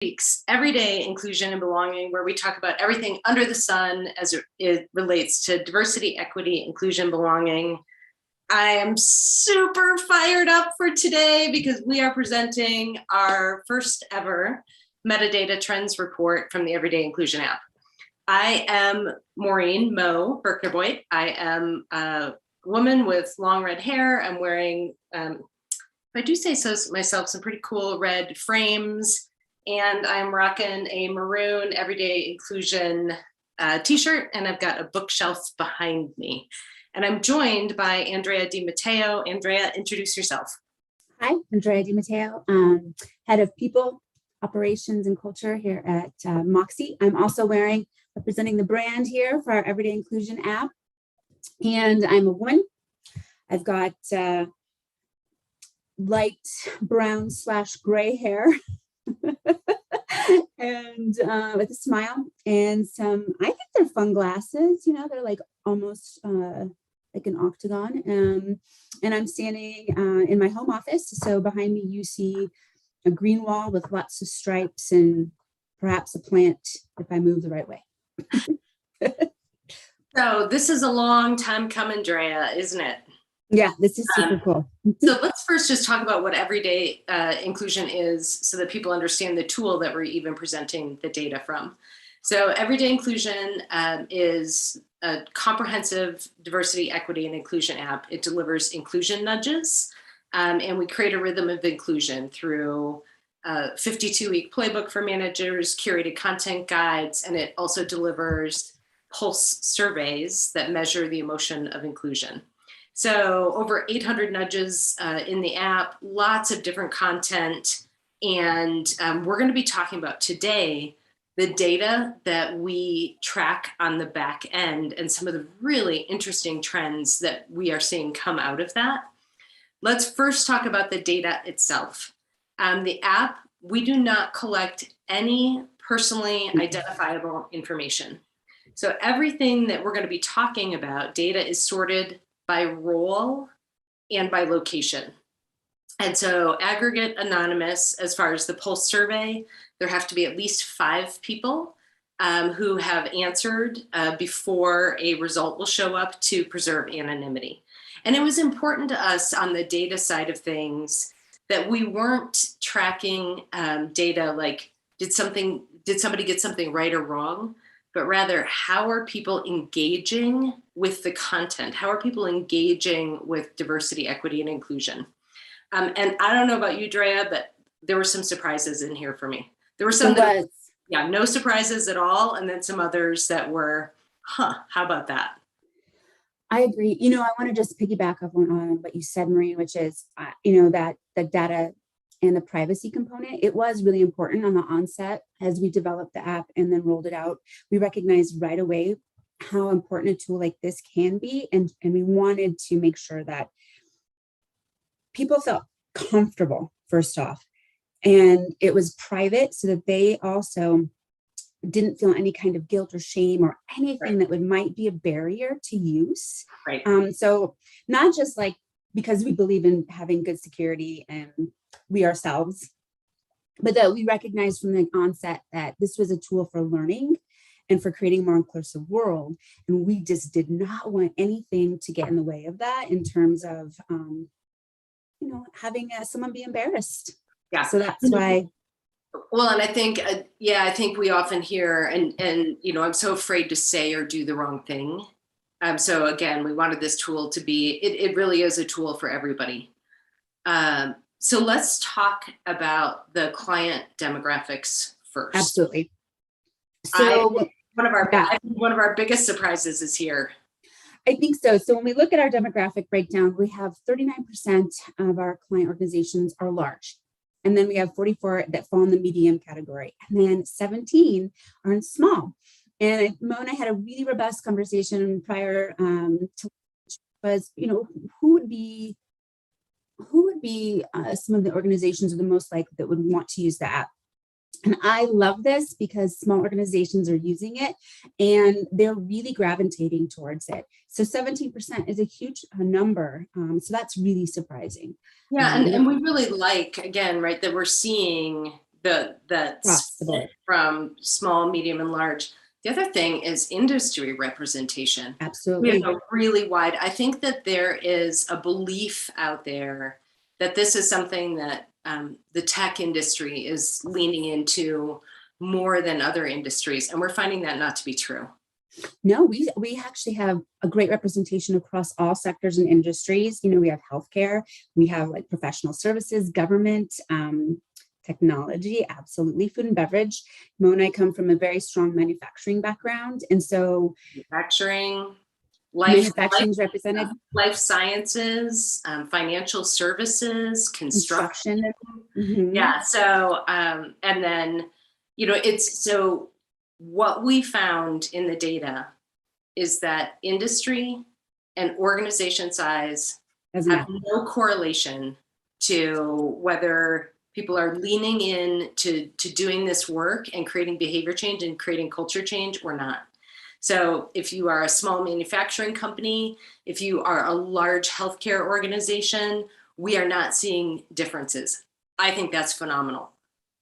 week's Everyday Inclusion and Belonging, where we talk about everything under the sun as it relates to diversity, equity, inclusion, belonging. I am super fired up for today because we are presenting our first ever metadata trends report from the Everyday Inclusion app. I am Maureen Mo Berknerboit. I am a woman with long red hair. I'm wearing, if I do say so myself, some pretty cool red frames. And I'm rocking a maroon Everyday Inclusion t-shirt, and I've got a bookshelf behind me. And I'm joined by Andrea Di Matteo. Andrea, introduce yourself. Hi, Andrea Di Matteo, Head of People, Operations and Culture here at Moxie. I'm also representing the brand here for our Everyday Inclusion app. And I'm a woman. I've got light brown / gray hair. And with a smile and some, I think they're fun glasses, you know, they're like almost like an octagon. And I'm standing in my home office. So behind me, you see a green wall with lots of stripes and perhaps a plant if I move the right way. So this is a long time coming, Drea, isn't it? Yeah, this is super cool. So let's first just talk about what everyday inclusion is so that people understand the tool that we're even presenting the data from. So everyday inclusion is a comprehensive diversity, equity, and inclusion app. It delivers inclusion nudges, and we create a rhythm of inclusion through a 52-week playbook for managers, curated content guides, and it also delivers pulse surveys that measure the emotion of inclusion. So over 800 nudges in the app, lots of different content. And we're going to be talking about today the data that we track on the back end and some of the really interesting trends that we are seeing come out of that. Let's first talk about the data itself. The app, we do not collect any personally identifiable information. So everything that we're going to be talking about, data is sorted by role and by location. And so aggregate anonymous, as far as the pulse survey, there have to be at least 5 people who have answered before a result will show up to preserve anonymity. And it was important to us on the data side of things that we weren't tracking data like, did somebody get something right or wrong? But rather, how are people engaging with the content? How are people engaging with diversity, equity, and inclusion? And I don't know about you, Drea, but there were some surprises in here for me. There were some that, yeah, no surprises at all. And then some others that were, how about that? I agree. You know, I want to just piggyback up on what you said, Maureen, which is, you know, that the data and the privacy component, it was really important on the onset as we developed the app and then rolled it out. We recognized right away how important a tool like this can be. And we wanted to make sure that people felt comfortable, first off, and it was private so that they also didn't feel any kind of guilt or shame or anything that might be a barrier to use. Right. So not just like, because we believe in having good security and we ourselves, but that we recognized from the onset that this was a tool for learning and for creating a more inclusive world. And we just did not want anything to get in the way of that in terms of, you know, having someone be embarrassed. Yeah. So that's why. Well, and I think, I think we often hear, and you know, I'm so afraid to say or do the wrong thing. So again, we wanted this tool to be, it really is a tool for everybody. So let's talk about the client demographics first. Absolutely. So one of our biggest surprises is here. I think so. So when we look at our demographic breakdown, we have 39% of our client organizations are large. And then we have 44 that fall in the medium category. And then 17 are in small. And Mo and I had a really robust conversation prior to was, you know, who would be some of the organizations are the most likely that would want to use the app. And I love this because small organizations are using it and they're really gravitating towards it. So 17% is a huge number. So that's really surprising. Yeah, and we really like, again, right, that we're seeing the Across the board. from small, medium, and large. The other thing is industry representation. We Absolutely. have a really wide, I think that there is a belief out there that this is something that the tech industry is leaning into more than other industries. And we're finding that not to be true. No, we actually have a great representation across all sectors and industries. You know, we have healthcare, we have like professional services, government, technology, absolutely, food and beverage. Mo and I come from a very strong manufacturing background, and so Manufacturing, manufacturing is represented, life sciences, financial services, construction. Mhm. Yeah. So, and then, you know, it's so what we found in the data is that industry and organization size Doesn't have matter. no correlation to whether people are leaning in to doing this work and creating behavior change and creating culture change or not. So if you are a small manufacturing company, if you are a large healthcare organization, we are not seeing differences. I think that's phenomenal.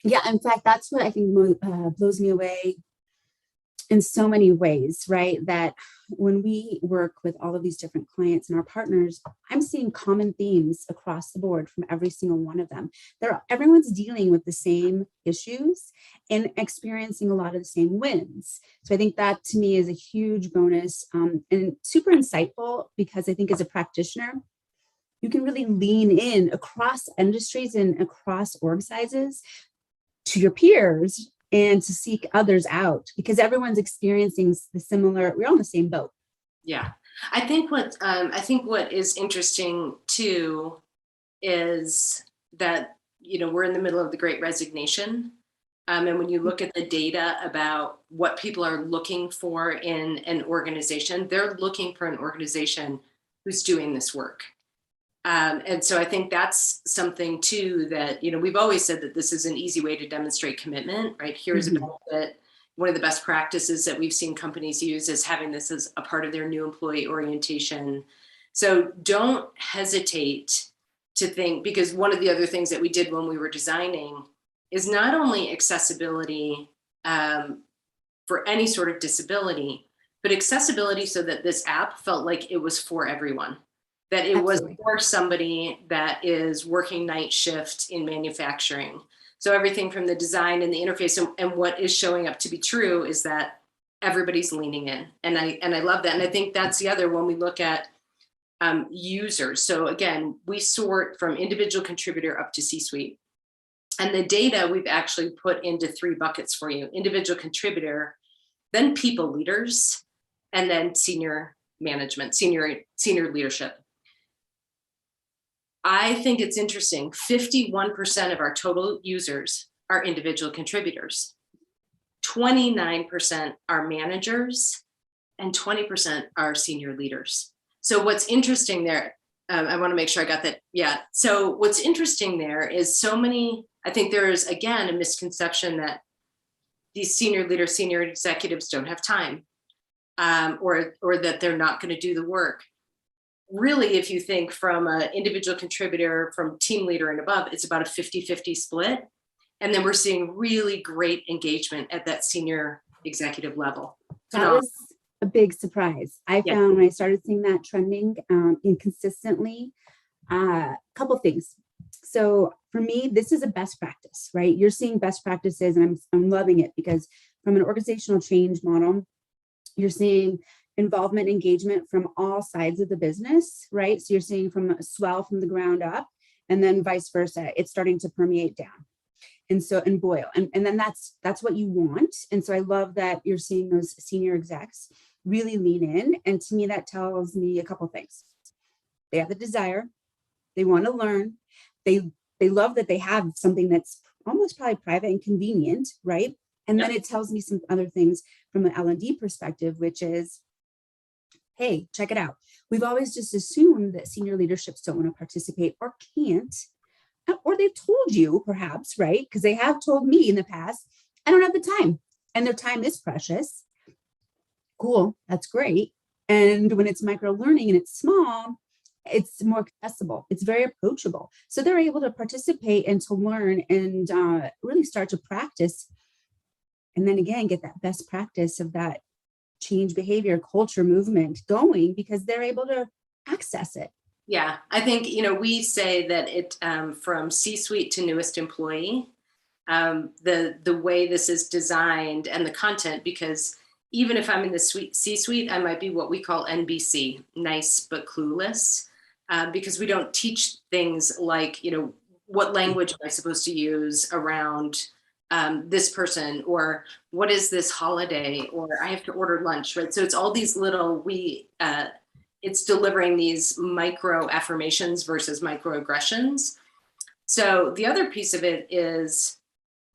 Yeah, in fact, that's what I think blows me away in so many ways, right? That when we work with all of these different clients and our partners, I'm seeing common themes across the board from every single one of them. Everyone's dealing with the same issues and experiencing a lot of the same wins. So I think that to me is a huge bonus and super insightful, because I think as a practitioner, you can really lean in across industries and across org sizes to your peers and to seek others out, because everyone's experiencing the similar, we're all in the same boat. Yeah. I think what is interesting too is that, you know, we're in the middle of the Great Resignation. And when you look at the data about what people are looking for in an organization, they're looking for an organization who's doing this work. And so I think that's something too that, you know, we've always said that this is an easy way to demonstrate commitment, right? Here's a benefit. One of the best practices that we've seen companies use is having this as a part of their new employee orientation. So don't hesitate to think, because one of the other things that we did when we were designing is not only accessibility for any sort of disability, but accessibility so that this app felt like it was for everyone. That it Absolutely. was for somebody that is working night shift in manufacturing. So everything from the design and the interface and what is showing up to be true is that everybody's leaning in. And I love that. And I think that's the other when we look at users. So again, we sort from individual contributor up to C-suite. And the data we've actually put into 3 buckets for you: individual contributor, then people leaders, and then senior management, senior leadership. I think it's interesting. 51% of our total users are individual contributors. 29% are managers and 20% are senior leaders. So what's interesting there, I want to make sure I got that. Yeah. So what's interesting there is so many, I think there is, again, a misconception that these senior leaders, senior executives don't have time or that they're not going to do the work. Really, if you think from an individual contributor, from team leader and above, it's about a 50-50 split. And then we're seeing really great engagement at that senior executive level. That was a big surprise. I found when I started seeing that trending inconsistently, a couple things. So for me, this is a best practice, right? You're seeing best practices, and I'm loving it, because from an organizational change model, you're seeing involvement, engagement from all sides of the business, right? So you're seeing from a swell from the ground up, and then vice versa. It's starting to permeate down. And so, and boil. And then that's what you want. And so I love that you're seeing those senior execs really lean in. And to me, that tells me a couple things. They have the desire, they want to learn, they love that they have something that's almost probably private and convenient, right? And then it tells me some other things from an L&D perspective, which is, hey, check it out. We've always just assumed that senior leaderships don't want to participate or can't, or they've told you perhaps, right? Because they have told me in the past, I don't have the time, and their time is precious. Cool, that's great. And when it's micro learning and it's small, it's more accessible. It's very approachable. So they're able to participate and to learn and really start to practice. And then again, get that best practice of that change behavior, culture, movement going, because they're able to access it. Yeah, I think, we say that it from C-suite to newest employee, the way this is designed and the content, because even if I'm in the C-suite, I might be what we call NBC, nice but clueless, because we don't teach things like, what language am I supposed to use around this person, or what is this holiday, or I have to order lunch, right? So it's all these little, it's delivering these micro affirmations versus microaggressions. So the other piece of it is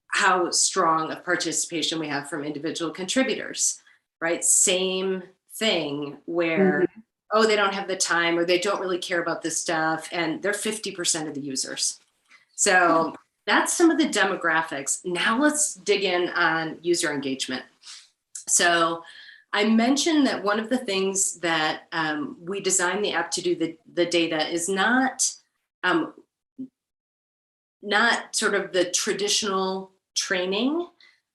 how strong of participation we have from individual contributors, right? Same thing where, oh, they don't have the time, or they don't really care about this stuff, and they're 50% of the users. So that's some of the demographics. Now let's dig in on user engagement. So I mentioned that one of the things that we designed the app to do, the data, is not sort of the traditional training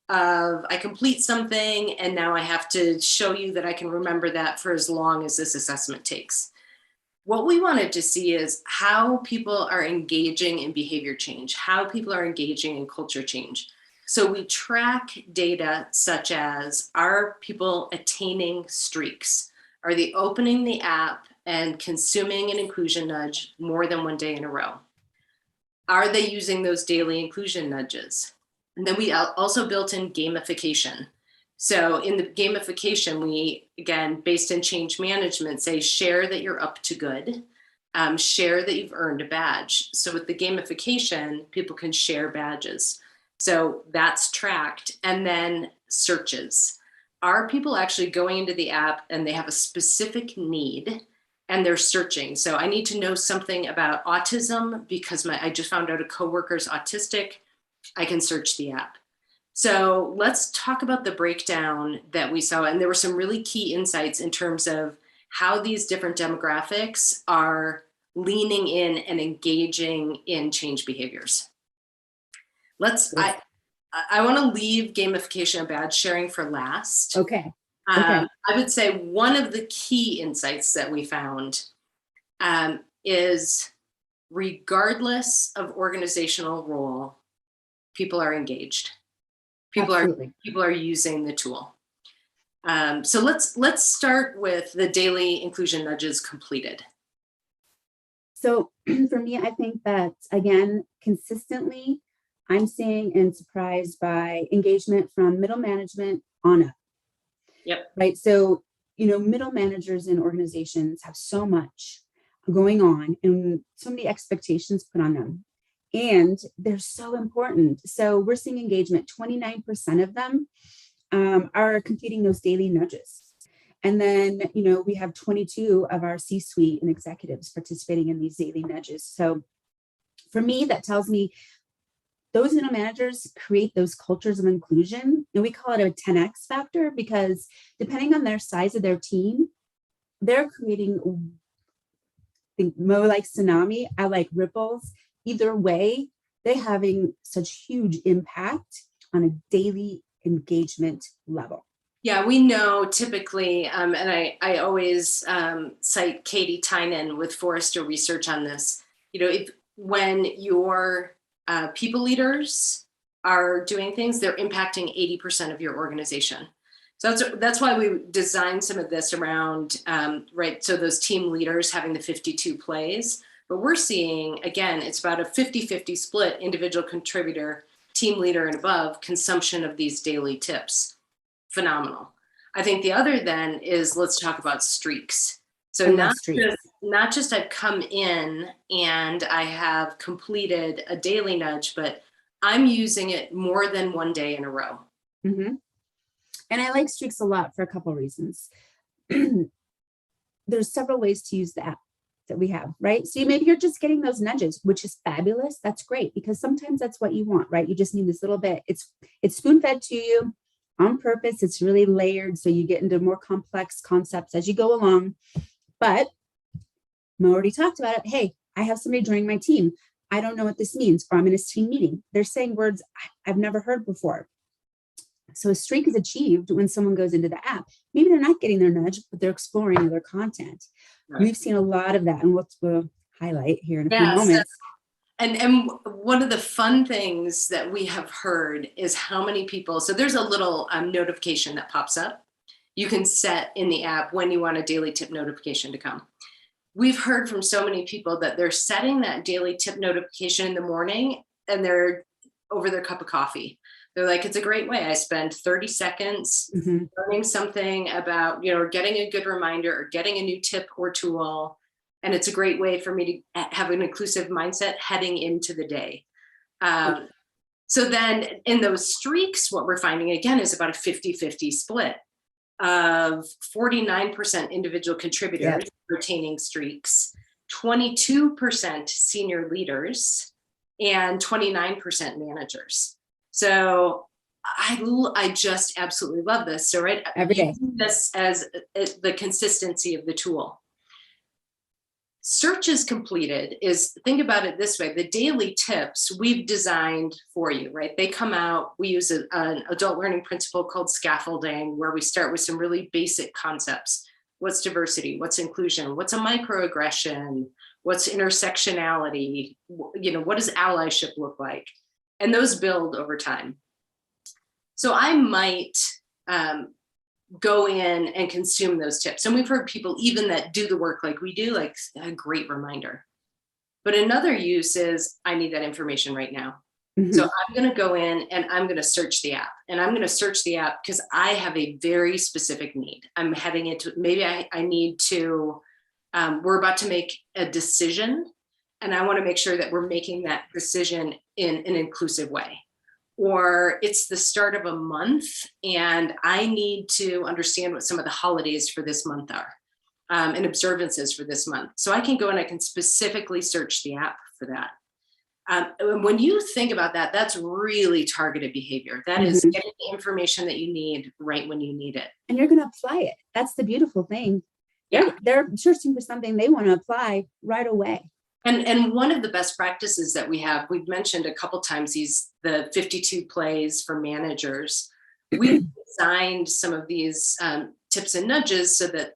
of I complete something and now I have to show you that I can remember that for as long as this assessment takes. What we wanted to see is how people are engaging in behavior change, how people are engaging in culture change. So we track data such as, are people attaining streaks? Are they opening the app and consuming an inclusion nudge more than one day in a row? Are they using those daily inclusion nudges? And then we also built in gamification. So in the gamification, we, again, based in change management, say share that you're up to good, share that you've earned a badge. So with the gamification, people can share badges. So that's tracked. And then searches. Are people actually going into the app and they have a specific need and they're searching? So I need to know something about autism because I just found out a coworker's autistic. I can search the app. So let's talk about the breakdown that we saw. And there were some really key insights in terms of how these different demographics are leaning in and engaging in change behaviors. I want to leave gamification and badge sharing for last. Okay. I would say one of the key insights that we found is regardless of organizational role, people are engaged. People are using the tool. So let's start with the daily inclusion nudges completed. So for me, I think that, again, consistently, I'm seeing and surprised by engagement from middle management on up. Yep. Right. So, middle managers in organizations have so much going on and so many expectations put on them. And they're so important. So we're seeing engagement, 29% of them are completing those daily nudges. And then, we have 22 of our C-suite and executives participating in these daily nudges. So for me, that tells me those middle managers create those cultures of inclusion. And we call it a 10X factor because depending on their size of their team, they're creating, think more like tsunami, I like ripples. Either way, they're having such huge impact on a daily engagement level. Yeah, we know typically, and I always cite Katie Tynan with Forrester Research on this. When your people leaders are doing things, they're impacting 80% of your organization. So that's why we designed some of this around, right, so those team leaders having the 52 plays. But we're seeing, again, it's about a 50-50 split, individual contributor, team leader and above, consumption of these daily tips. Phenomenal. I think the other then is, let's talk about streaks. So not just I've come in and I have completed a daily nudge, but I'm using it more than one day in a row. Mm-hmm. And I like streaks a lot for a couple of reasons. There's several ways to use the app that we have, right? So maybe you're just getting those nudges, which is fabulous. That's great because sometimes that's what you want, right? You just need this little bit. It's spoon-fed to you on purpose. It's really layered. So you get into more complex concepts as you go along. But Mo already talked about it. Hey, I have somebody joining my team. I don't know what this means, or I'm in a team meeting. They're saying words I've never heard before. So a streak is achieved when someone goes into the app. Maybe they're not getting their nudge, but they're exploring other content. Right. We've seen a lot of that, and we'll highlight here in a few Yes. moments. And one of the fun things that we have heard is how many people, so there's a little notification that pops up. You can set in the app when you want a daily tip notification to come. We've heard from so many people that they're setting that daily tip notification in the morning and they're over their cup of coffee. They're like, it's a great way. I spend 30 seconds learning something about, or getting a good reminder or getting a new tip or tool. And it's a great way for me to have an inclusive mindset heading into the day. So then in those streaks, what we're finding again is about a 50-50 split of 49% individual contributors retaining streaks, 22% senior leaders, and 29% managers. So I just absolutely love this. So every day, this as the consistency of the tool. Searches completed is, think about it this way, the daily tips we've designed for you, right? They come out, we use an adult learning principle called scaffolding, where we start with some really basic concepts. What's diversity? What's inclusion? What's a microaggression? What's intersectionality? What does allyship look like? And those build over time. So I might go in and consume those tips. And we've heard people even that do the work like we do, like a great reminder. But another use is, I need that information right now. So I'm going to go in and I'm going to search the app. And I'm going to search the app because I have a very specific need. I'm heading into, maybe I need to, we're about to make a decision. And I want to make sure that we're making that decision in an inclusive way. Or it's the start of a month and I need to understand what some of the holidays for this month are and observances for this month. So I can go and I can specifically search the app for that. When you think about that, that's really targeted behavior. That is getting the information that you need right when you need it. And you're going to apply it. That's the beautiful thing. Yeah. They're searching for something they want to apply right away. And one of the best practices that we've mentioned a couple times, the 52 plays for managers. We've designed some of these tips and nudges so that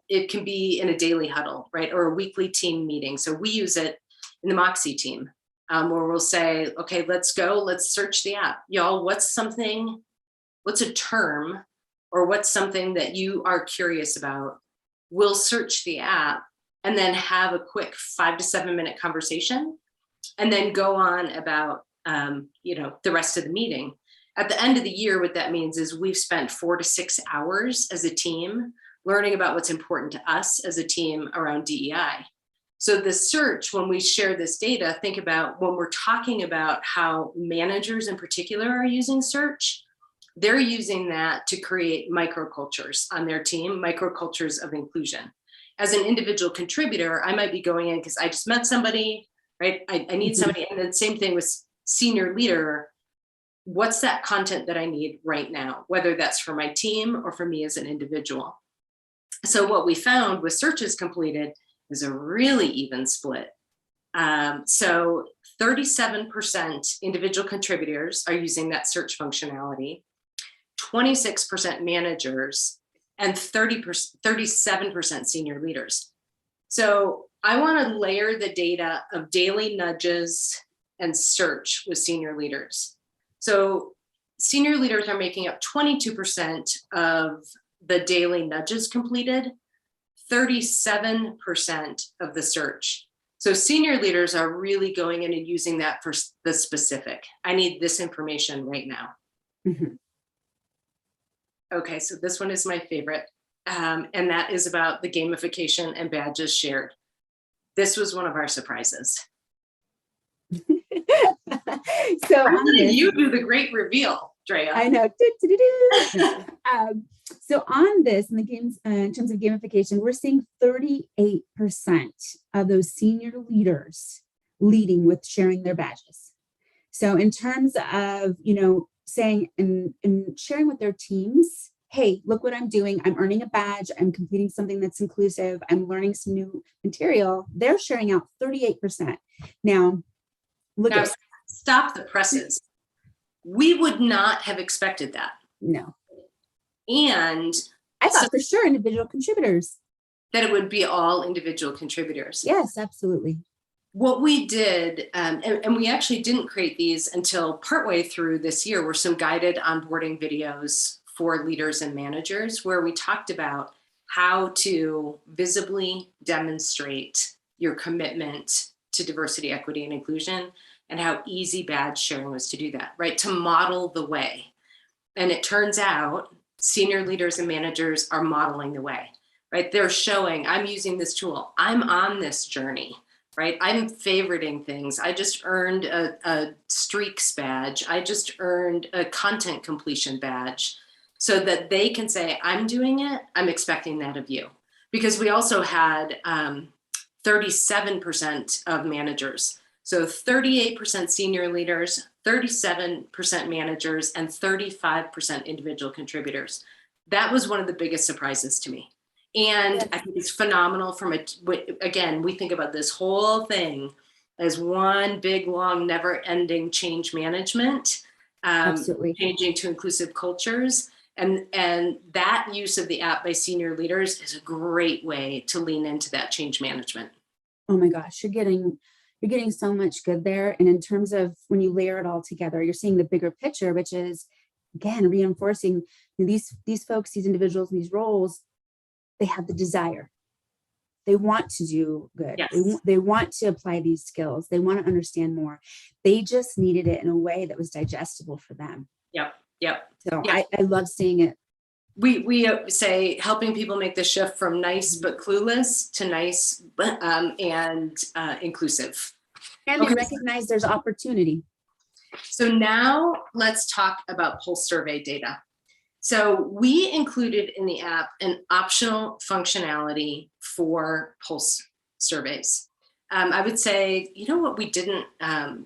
it can be in a daily huddle, right? Or a weekly team meeting. So we use it in the Moxie team where we'll say, okay, let's search the app. Y'all, what's a term or what's something that you are curious about? We'll search the app and then have a quick 5 to 7 minute conversation and then go on about, the rest of the meeting. At the end of the year, what that means is we've spent 4 to 6 hours as a team learning about what's important to us as a team around DEI. So the search, when we share this data, think about when we're talking about how managers in particular are using search, they're using that to create microcultures on their team, microcultures of inclusion. As an individual contributor, I might be going in because I just met somebody, right? I need somebody. And then same thing with senior leader. What's that content that I need right now, whether that's for my team or for me as an individual? So what we found with searches completed is a really even split. So 37% individual contributors are using that search functionality, 26% managers, and 37% senior leaders. So I want to layer the data of daily nudges and search with senior leaders. So senior leaders are making up 22% of the daily nudges completed, 37% of the search. So senior leaders are really going in and using that for the specific. I need this information right now. Okay, so this one is my favorite, and that is about the gamification and badges shared. This was one of our surprises. So you do the great reveal, Drea. I know. So on this, in the games, in terms of gamification, we're seeing 38% of those senior leaders leading with sharing their badges. So in terms of, saying and sharing with their teams, hey, look what I'm doing. I'm earning a badge. I'm completing something that's inclusive. I'm learning some new material. They're sharing out 38%. Now, look Now, at, stop the presses. We would not have expected that. no, And I thought for sure individual contributors. that it would be all individual contributors. Yes, absolutely. What we did, and we actually didn't create these until partway through this year, were some guided onboarding videos for leaders and managers where we talked about how to visibly demonstrate your commitment to diversity, equity, and inclusion, and how easy badge sharing was to do that, right? To model the way. And it turns out senior leaders and managers are modeling the way, right? They're showing, I'm using this tool, I'm on this journey, right? I'm favoriting things. I just earned a streaks badge. I just earned a content completion badge, so that they can say, I'm doing it, I'm expecting that of you. Because we also had 37% of managers. So 38% senior leaders, 37% managers, and 35% individual contributors. That was one of the biggest surprises to me. And Yes. I think it's phenomenal again, we think about this whole thing as one big, long, never-ending change management, Absolutely. changing to inclusive cultures. And that use of the app by senior leaders is a great way to lean into that change management. Oh my gosh, you're getting so much good there. And in terms of when you layer it all together, you're seeing the bigger picture, which is, again, reinforcing these folks, these individuals, these roles, they have the desire. They want to do good. Yes. They want to apply these skills. They want to understand more. They just needed it in a way that was digestible for them. Yep. So Yeah. I love seeing it. We say helping people make the shift from nice but clueless to nice and inclusive. And Okay. they recognize there's opportunity. So now let's talk about pulse survey data. So we included in the app an optional functionality for pulse surveys. I would say, you know what we didn't,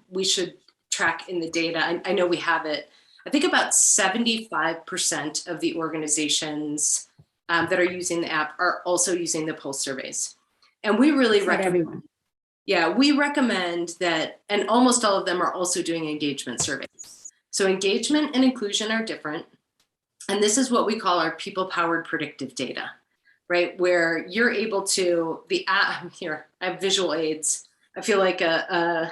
we should track in the data. I know we have it. I think about 75% of the organizations that are using the app are also using the pulse surveys. And we really recommend everyone. Yeah, we recommend that, and almost all of them are also doing engagement surveys. So engagement and inclusion are different. And this is what we call our people-powered predictive data, right? Where you're able to, the app, here, I have visual aids. I feel like a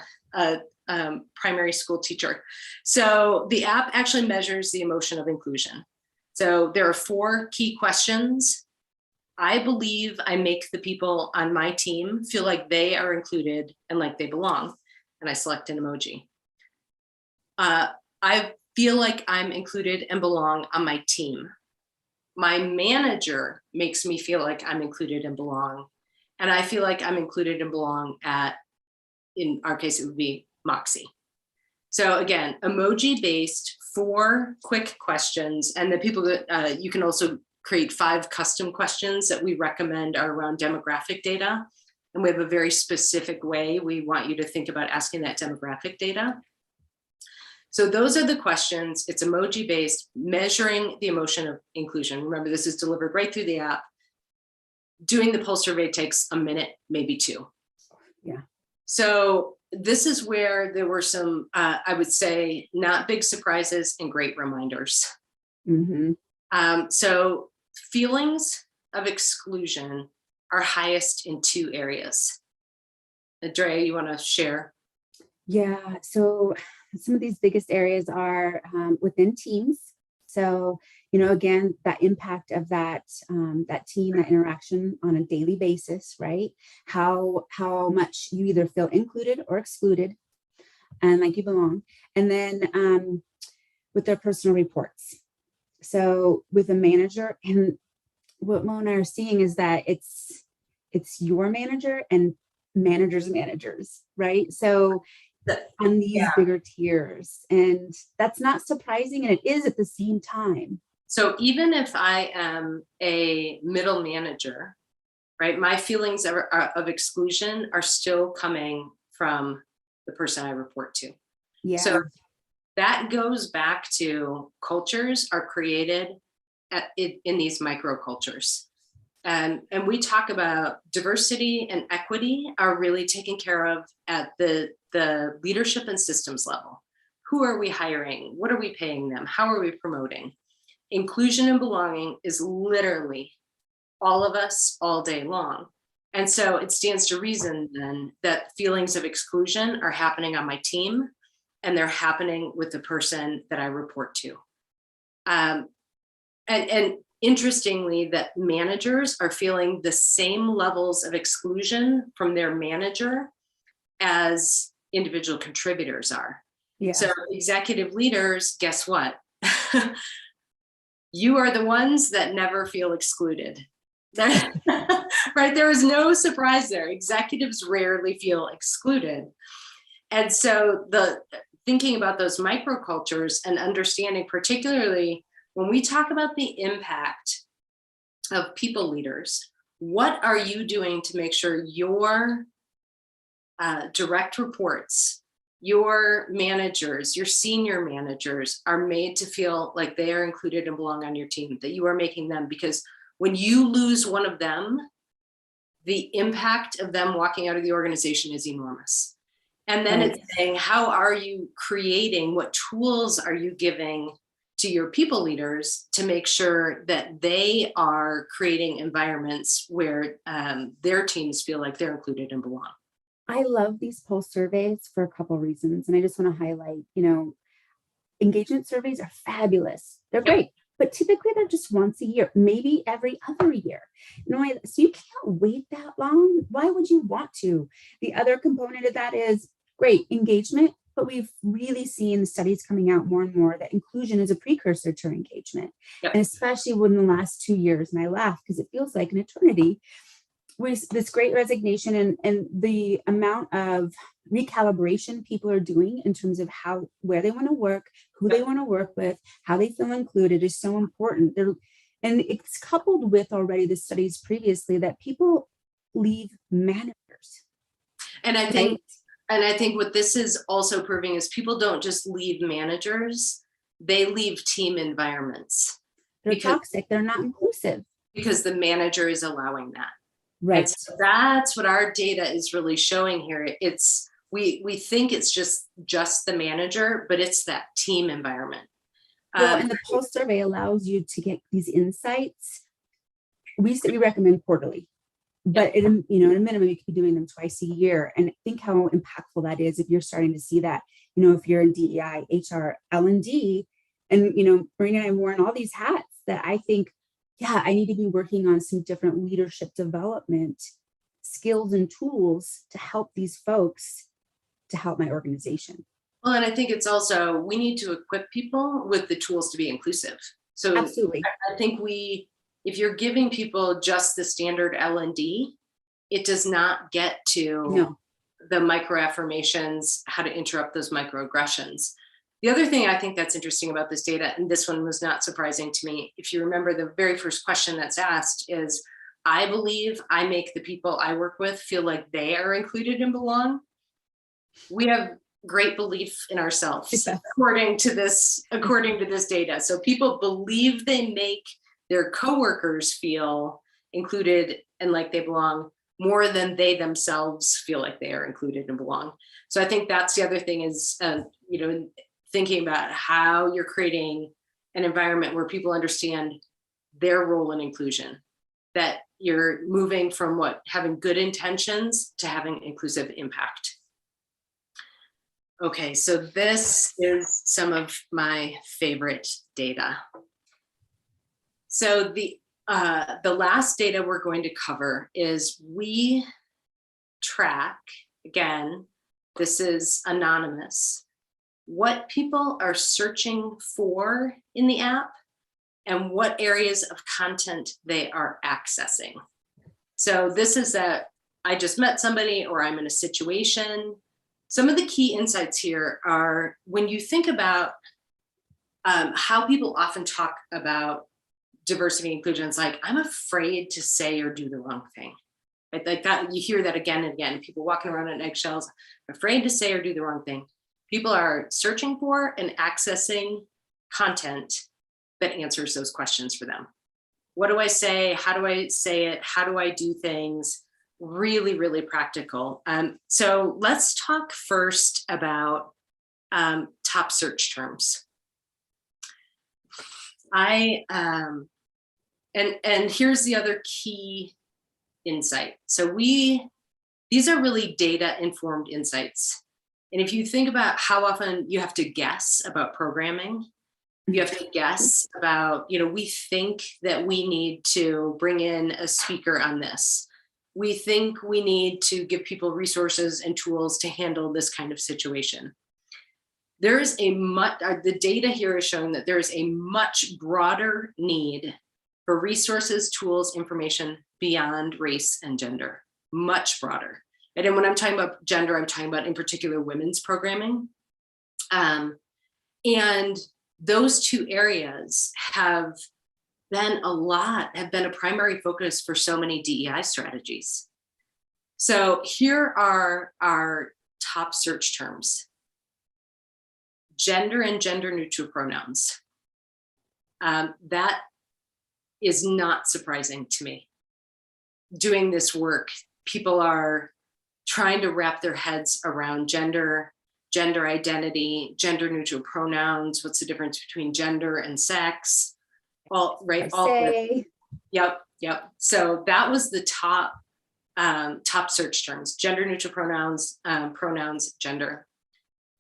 primary school teacher. So the app actually measures the emotion of inclusion. So there are 4 key questions. I believe I make the people on my team feel like they are included and like they belong. And I select an emoji. I feel like I'm included and belong on my team. My manager makes me feel like I'm included and belong. And I feel like I'm included and belong at, in our case, it would be Moxie. So again, emoji-based 4 quick questions. And the people that you can also create 5 custom questions that we recommend are around demographic data. And we have a very specific way we want you to think about asking that demographic data. So those are the questions. It's emoji-based, measuring the emotion of inclusion. Remember, this is delivered right through the app. Doing the pulse survey takes a minute, maybe 2. Yeah. So this is where there were some, I would say, not big surprises and great reminders. Mm-hmm. So feelings of exclusion are highest in 2 areas. Andrea, you want to share? Yeah, so some of these biggest areas are within teams. So, again, that impact of that team, that interaction on a daily basis, right? How much you either feel included or excluded and like you belong. And then with their personal reports. So with a manager, and what Mo and I are seeing is that it's your manager and managers, right? So on these bigger tiers, and that's not surprising, and it is at the same time. So even if I am a middle manager, right, my feelings of exclusion are still coming from the person I report to. Yeah. So that goes back to cultures are created in these microcultures. And we talk about diversity and equity are really taken care of at the leadership and systems level. Who are we hiring? What are we paying them? How are we promoting? Inclusion and belonging is literally all of us all day long. And so it stands to reason then that feelings of exclusion are happening on my team, and they're happening with the person that I report to. And interestingly, that managers are feeling the same levels of exclusion from their manager as individual contributors are. Yeah. So executive leaders, guess what? You are the ones that never feel excluded. Right? There is no surprise there. Executives rarely feel excluded. And so thinking about those microcultures and understanding, particularly when we talk about the impact of people leaders, what are you doing to make sure your direct reports, your managers, your senior managers are made to feel like they are included and belong on your team, that you are making them? Because when you lose one of them, the impact of them walking out of the organization is enormous. And then it's saying, how are you creating, what tools are you giving to your people leaders to make sure that they are creating environments where their teams feel like they're included and belong? I love these pulse surveys for a couple reasons. And I just want to highlight, engagement surveys are fabulous. They're great, but typically they're just once a year, maybe every other year. So you can't wait that long. Why would you want to? The other component of that is great engagement, but we've really seen studies coming out more and more that inclusion is a precursor to engagement. And especially within the last 2 years, and I laugh because it feels like an eternity, with this great resignation and the amount of recalibration people are doing in terms of where they want to work, who they want to work with, how they feel included is so important. And it's coupled with already the studies previously that people leave managers. And I think, what this is also proving is people don't just leave managers, they leave team environments. They're toxic, they're not inclusive. Because the manager is allowing that. Right. And so that's what our data is really showing here. It's we think it's just the manager, but it's that team environment. Well, and the pulse survey allows you to get these insights. We recommend quarterly, but at a minimum, you could be doing them twice a year. And think how impactful that is if you're starting to see that, if you're in DEI, HR, L&D, and, Marina and I wearing all these hats that I think, I need to be working on some different leadership development skills and tools to help these folks, to help my organization. Well, and I think it's also, we need to equip people with the tools to be inclusive. So absolutely. I think if you're giving people just the standard L&D, it does not get to the micro affirmations, how to interrupt those microaggressions. The other thing I think that's interesting about this data, and this one was not surprising to me, if you remember the very first question that's asked is, I believe I make the people I work with feel like they are included and belong. We have great belief in ourselves, according to this data. So people believe they make their coworkers feel included and like they belong more than they themselves feel like they are included and belong. So I think that's the other thing is, thinking about how you're creating an environment where people understand their role in inclusion, that you're moving from having good intentions to having inclusive impact. Okay, so this is some of my favorite data. So the last data we're going to cover is WeTrack. Again, this is anonymous. What people are searching for in the app and what areas of content they are accessing. So this is I just met somebody or I'm in a situation. Some of the key insights here are when you think about how people often talk about diversity and inclusion, it's like, I'm afraid to say or do the wrong thing. Like that, you hear that again and again, people walking around on eggshells, afraid to say or do the wrong thing. People are searching for and accessing content that answers those questions for them. What do I say? How do I say it? How do I do things? Really, really practical. So let's talk first about top search terms. And here's the other key insight. So these are really data informed insights. And if you think about how often you have to guess about programming, you have to guess about, we think that we need to bring in a speaker on this. We think we need to give people resources and tools to handle this kind of situation. The data here is showing that there is a much broader need for resources, tools, information beyond race and gender, much broader. And then when I'm talking about gender, I'm talking about in particular women's programming. And those two areas have been a primary focus for so many DEI strategies. So here are our top search terms. Gender and gender neutral pronouns. That is not surprising to me. Doing this work, people are trying to wrap their heads around gender identity, gender neutral pronouns. What's the difference between gender and sex? Yep. So that was the top search terms: gender neutral pronouns, gender.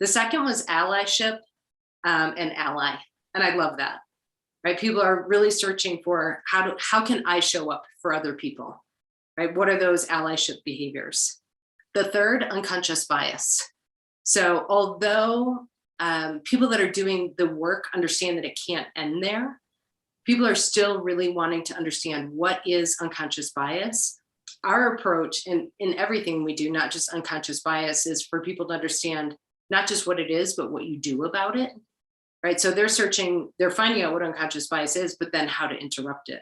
The second was allyship and ally, and I love that. Right? People are really searching for how can I show up for other people? Right? What are those allyship behaviors? The third, unconscious bias. So although people that are doing the work understand that it can't end there, people are still really wanting to understand what is unconscious bias. Our approach in everything we do, not just unconscious bias, is for people to understand not just what it is, but what you do about it. Right? So they're finding out what unconscious bias is, but then how to interrupt it.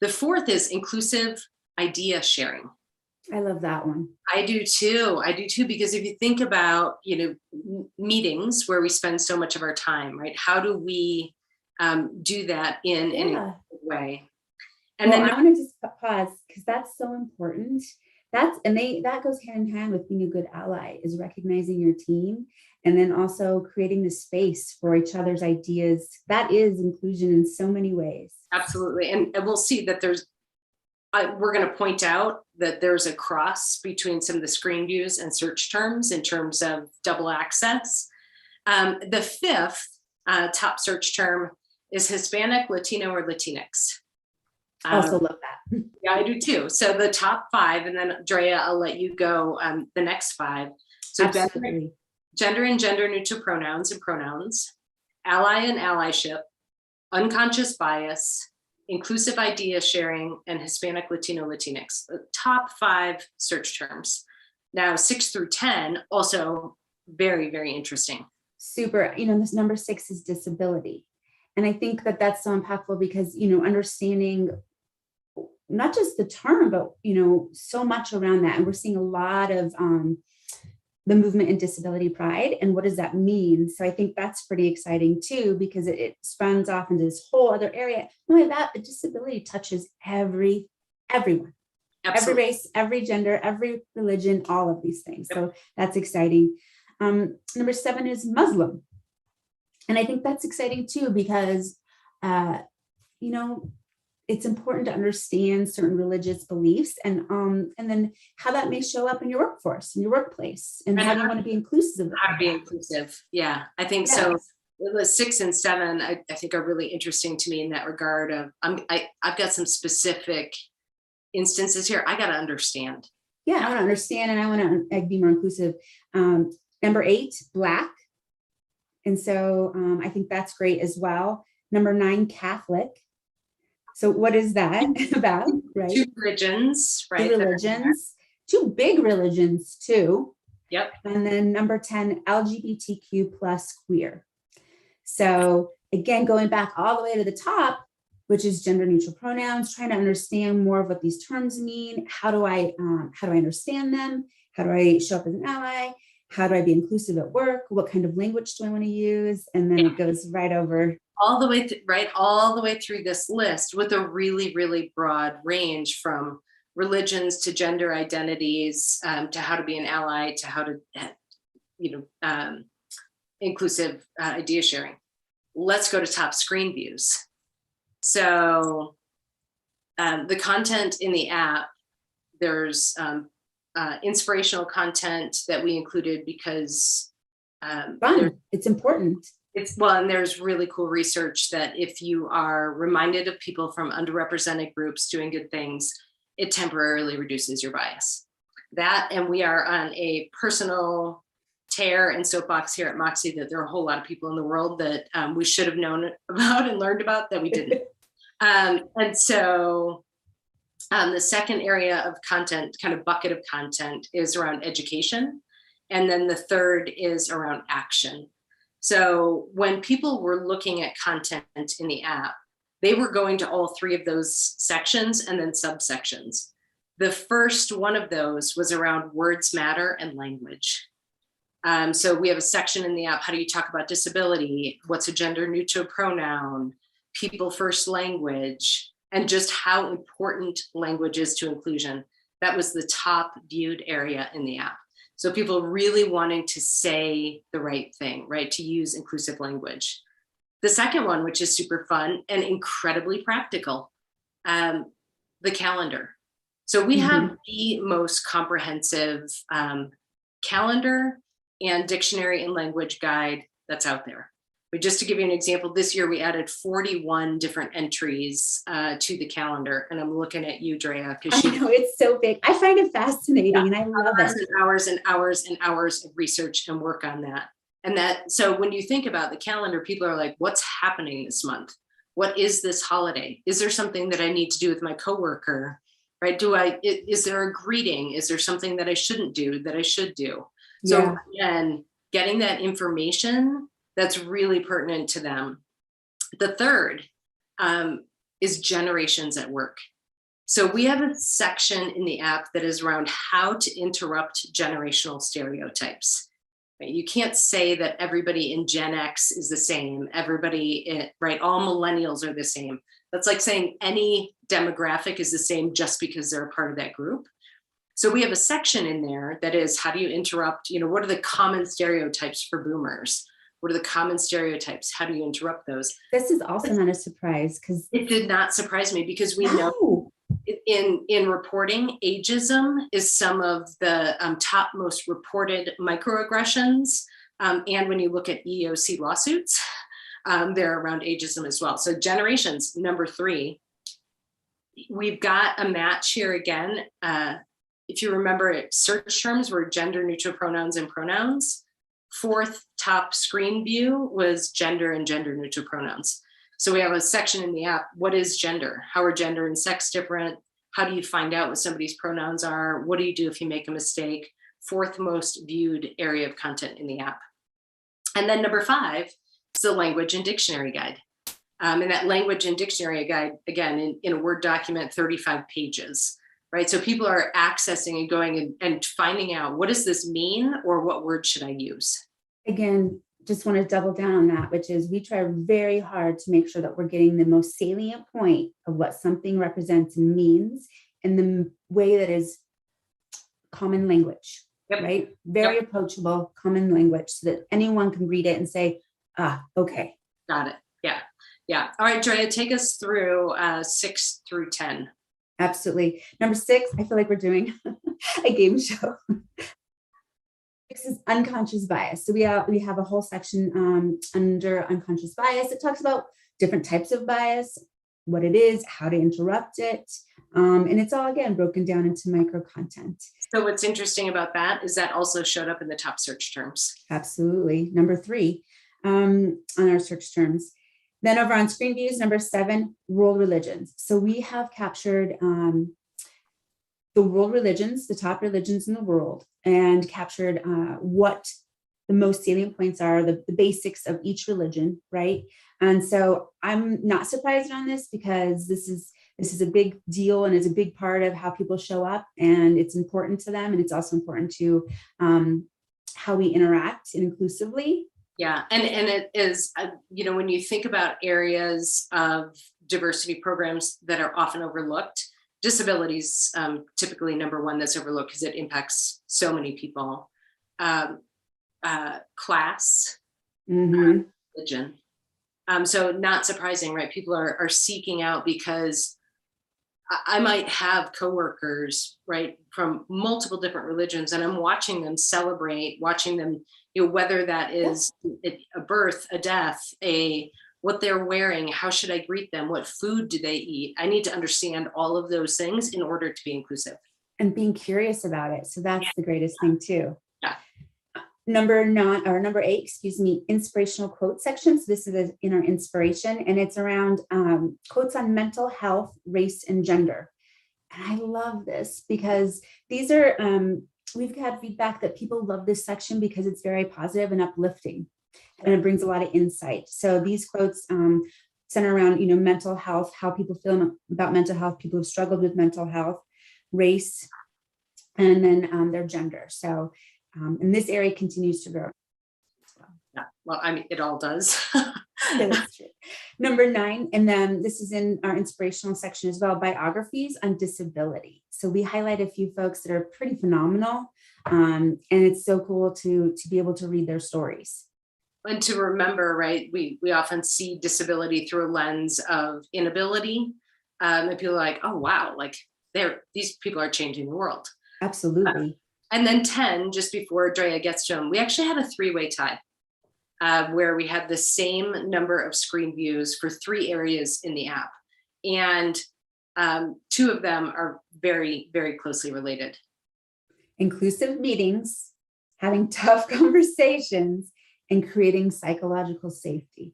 The fourth is inclusive idea sharing. I love that one. I do too, because if you think about, meetings where we spend so much of our time, right? How do we do that in a way? And then I want to just pause because that's so important. That goes hand in hand with being a good ally, is recognizing your team and then also creating the space for each other's ideas. That is inclusion in so many ways. Absolutely. And we'll see that we're going to point out that there's a cross between some of the screen views and search terms in terms of double access. The fifth top search term is Hispanic, Latino, or Latinx. I also love that. Yeah, I do too. So the top five, and then Drea, I'll let you go the next five. So gender and gender neutral pronouns and pronouns, ally and allyship, unconscious bias, inclusive idea sharing, and Hispanic, Latino, Latinx. The top five search terms. Now 6 through 10, also very, very interesting. Super. This number 6 is disability. And I think that that's so impactful because, understanding not just the term, but, so much around that. And we're seeing a lot of the movement in disability pride. And what does that mean? So I think that's pretty exciting too, because it spans off into this whole other area. Not only that, the disability touches everyone. Absolutely. Every race, every gender, every religion, all of these things. So that's exciting. Number 7 is Muslim. And I think that's exciting too, because, it's important to understand certain religious beliefs and then how that may show up in your workforce, in your workplace, and how you want to be inclusive. How to be inclusive. Yeah, I think so. The 6 and 7, I think are really interesting to me in that regard of, I've got some specific instances here. I got to understand. Yeah, I want to understand and I want to be more inclusive. Number 8, Black. And so I think that's great as well. Number 9, Catholic. So what is that about, right? 2 religions, right? 2 religions, 2 big religions too. Yep. And then number 10, LGBTQ plus queer. So again, going back all the way to the top, which is gender neutral pronouns, trying to understand more of what these terms mean. How do I understand them? How do I show up as an ally? how do I be inclusive at work? What kind of language do I want to use? And then it goes right over. All the way, all the way through this list with a really, really broad range from religions to gender identities, to how to be an ally, to how to, inclusive idea sharing. Let's go to top screen views. So the content in the app, there's inspirational content that we included because Fun. It's important. And there's really cool research that if you are reminded of people from underrepresented groups doing good things, it temporarily reduces your bias. That, and we are on a personal tear and soapbox here at Moxie that there are a whole lot of people in the world that we should have known about and learned about that we didn't. And so the second area of content, kind of bucket of content, is around education. And then the third is around action. So when people were looking at content in the app, they were going to all three of those sections and then subsections. The first one of those was around words matter and language. So we have a section in the app, how do you talk about disability? What's a gender neutral pronoun? People first language, and just how important language is to inclusion. That was the top viewed area in the app. So people really wanting to say the right thing, right? To use inclusive language. The second one, which is super fun and incredibly practical, the calendar. So we have the most comprehensive calendar and dictionary and language guide that's out there. But just to give you an example, this year we added 41 different entries to the calendar. And I'm looking at you, Drea, because I know it's so big. I find it fascinating and I love it. And hours and hours and hours of research and work on that. And that, so when you think about the calendar, people are like, what's happening this month? What is this holiday? Is there something that I need to do with my coworker? Right? Is there a greeting? Is there something that I shouldn't do that I should do? So again, getting that information that's really pertinent to them. The third is generations at work. So we have a section in the app that is around how to interrupt generational stereotypes. You can't say that everybody in Gen X is the same. All millennials are the same. That's like saying any demographic is the same just because they're a part of that group. So we have a section in there that is, how do you interrupt, what are the common stereotypes for boomers? What are the common stereotypes? How do you interrupt those? This is also not a surprise because it did not surprise me because we know in reporting, ageism is some of the top most reported microaggressions. And when you look at EEOC lawsuits, they're around ageism as well. So generations, number 3, we've got a match here again. If you remember, search terms were gender neutral pronouns and pronouns. 4th top screen view was gender and gender neutral pronouns. So we have a section in the app. What is gender? How are gender and sex different? How do you find out what somebody's pronouns are? What do you do if you make a mistake? 4th most viewed area of content in the app. And then number 5 is the language and dictionary guide. And that language and dictionary guide, again, in a Word document, 35 pages. Right, so people are accessing and going and finding out, what does this mean, or what word should I use? Again, just want to double down on that, which is we try very hard to make sure that we're getting the most salient point of what something represents and means in the way that is common language, right? Very approachable, common language so that anyone can read it and say, okay. Got it. Yeah. All right, Drea, take us through 6 through 10. Absolutely. Number 6, I feel like we're doing a game show. 6 is unconscious bias. So we have a whole section under unconscious bias. It talks about different types of bias, what it is, how to interrupt it. And it's all, again, broken down into micro content. So what's interesting about that is that also showed up in the top search terms. Absolutely. Number 3 on our search terms. Then over on screen views, number 7, world religions. So we have captured the world religions, the top religions in the world, and captured what the most salient points are, the basics of each religion, right? And so I'm not surprised on this because this is a big deal and is a big part of how people show up, and it's important to them, and it's also important to how we interact inclusively. Yeah, and it is, when you think about areas of diversity programs that are often overlooked, disabilities typically number one that's overlooked because it impacts so many people. Class, religion. So not surprising, right? People are seeking out because I might have coworkers, right, from multiple different religions, and I'm watching them celebrate, watching them, whether that is a birth, a death, what they're wearing, how should I greet them, what food do they eat? I need to understand all of those things in order to be inclusive. And being curious about it. So that's the greatest thing too. Yeah. Number 8, inspirational quote section. So this is in our inspiration, and it's around quotes on mental health, race, and gender. And I love this because these are, we've had feedback that people love this section because it's very positive and uplifting, and it brings a lot of insight. So these quotes center around, mental health, how people feel about mental health, people who've struggled with mental health, race, and then their gender. So, and this area continues to grow. Yeah, well, I mean, it all does. That's true. Number 9, and then this is in our inspirational section as well, biographies on disability. So we highlight a few folks that are pretty phenomenal, and it's so cool to be able to read their stories. And to remember, right, we often see disability through a lens of inability, and people are like, oh wow, like these people are changing the world. Absolutely. And then 10, just before Drea gets to them, we actually had a 3-way tie where we had the same number of screen views for 3 areas in the app. And 2 of them are very, very closely related. Inclusive meetings, having tough conversations, and creating psychological safety.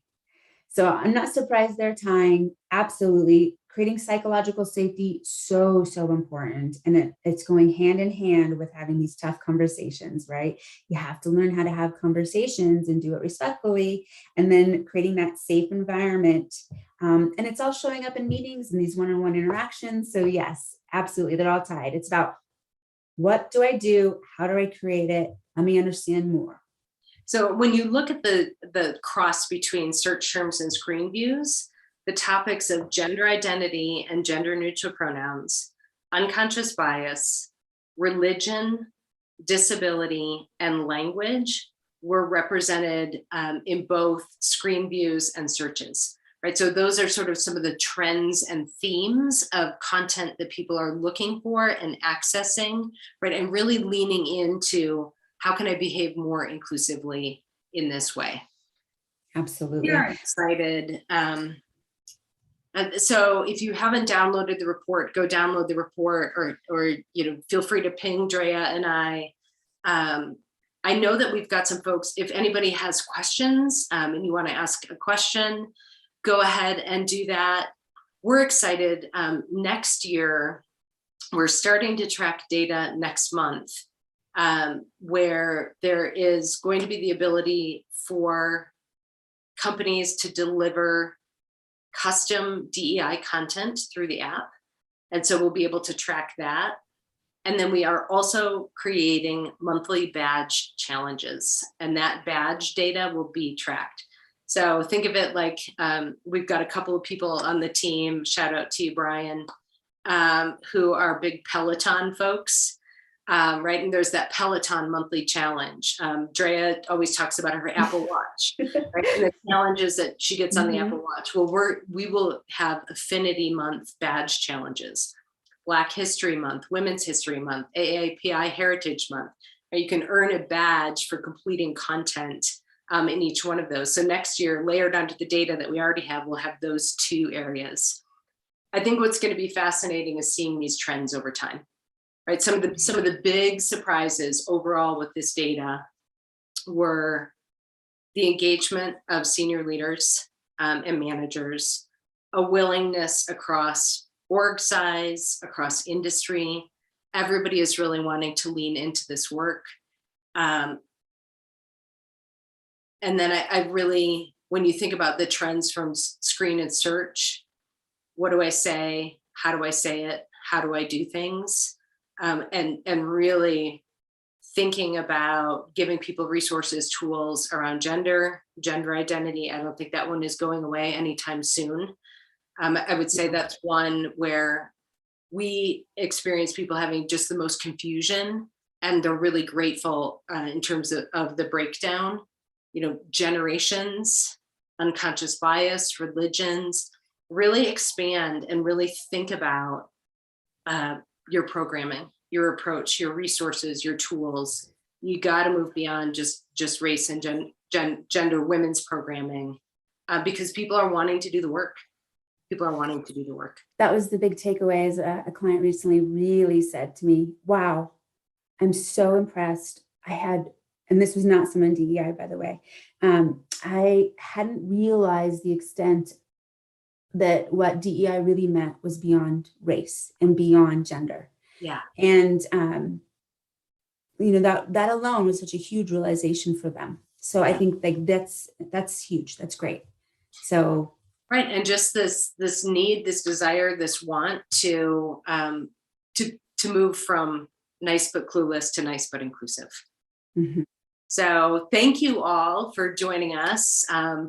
So I'm not surprised they're tying. Absolutely. Creating psychological safety, so important. And it's going hand in hand with having these tough conversations, right? You have to learn how to have conversations and do it respectfully, and then creating that safe environment. And it's all showing up in meetings and these one-on-one interactions. So yes, absolutely, they're all tied. It's about, what do I do? How do I create it? Let me understand more. So when you look at the cross between search terms and screen views, the topics of gender identity and gender neutral pronouns, unconscious bias, religion, disability, and language were represented in both screen views and searches, right? So those are sort of some of the trends and themes of content that people are looking for and accessing, right? And really leaning into, how can I behave more inclusively in this way? Absolutely. We are excited. So if you haven't downloaded the report, go download the report, or feel free to ping Drea and I. I know that we've got some folks, if anybody has questions and you want to ask a question, go ahead and do that. We're excited. Next year, we're starting to track data next month, where there is going to be the ability for companies to deliver custom DEI content through the app. And so we'll be able to track that. And then we are also creating monthly badge challenges, and that badge data will be tracked. So think of it like we've got a couple of people on the team, shout out to you, Brian, who are big Peloton folks. Right, and there's that Peloton monthly challenge. Drea always talks about her Apple Watch, right? And the challenges that she gets on the Apple Watch. Well, we will have Affinity Month badge challenges, Black History Month, Women's History Month, AAPI Heritage Month. Right? You can earn a badge for completing content in each one of those. So next year, layered onto the data that we already have, we'll have those 2 areas. I think what's going to be fascinating is seeing these trends over time. Right, some of the big surprises overall with this data were the engagement of senior leaders and managers, a willingness across org size, across industry. Everybody is really wanting to lean into this work. And then I really, when you think about the trends from screen and search, what do I say? How do I say it? How do I do things? And really thinking about giving people resources, tools around gender identity. I don't think that one is going away anytime soon. I would say that's one where we experience people having just the most confusion, and they're really grateful in terms of the breakdown, generations, unconscious bias, religions, really expand and really think about your programming, your approach, your resources, your tools. You got to move beyond just race and gender, women's programming, because people are wanting to do the work. People are wanting to do the work. That was the big takeaway. As a client recently really said to me, wow, I'm so impressed. And this was not someone in DEI, by the way. I hadn't realized the extent that what DEI really meant was beyond race and beyond gender. Yeah. And, that alone was such a huge realization for them. So I think like that's huge. That's great. So. Right. And just this need, this desire, this want to move from nice but clueless to nice but inclusive. Mm-hmm. So thank you all for joining us,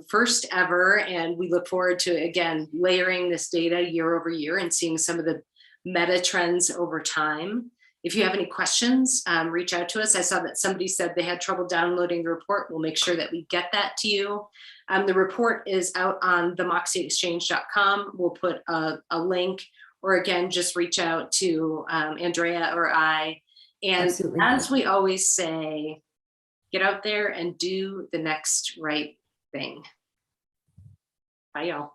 first ever, and we look forward to, again, layering this data year over year and seeing some of the meta trends over time. If you have any questions, reach out to us. I saw that somebody said they had trouble downloading the report. We'll make sure that we get that to you. The report is out on themoxieexchange.com. We'll put a link, or again, just reach out to Andrea or I. And absolutely, as we always say, get out there and do the next right thing. Bye, y'all.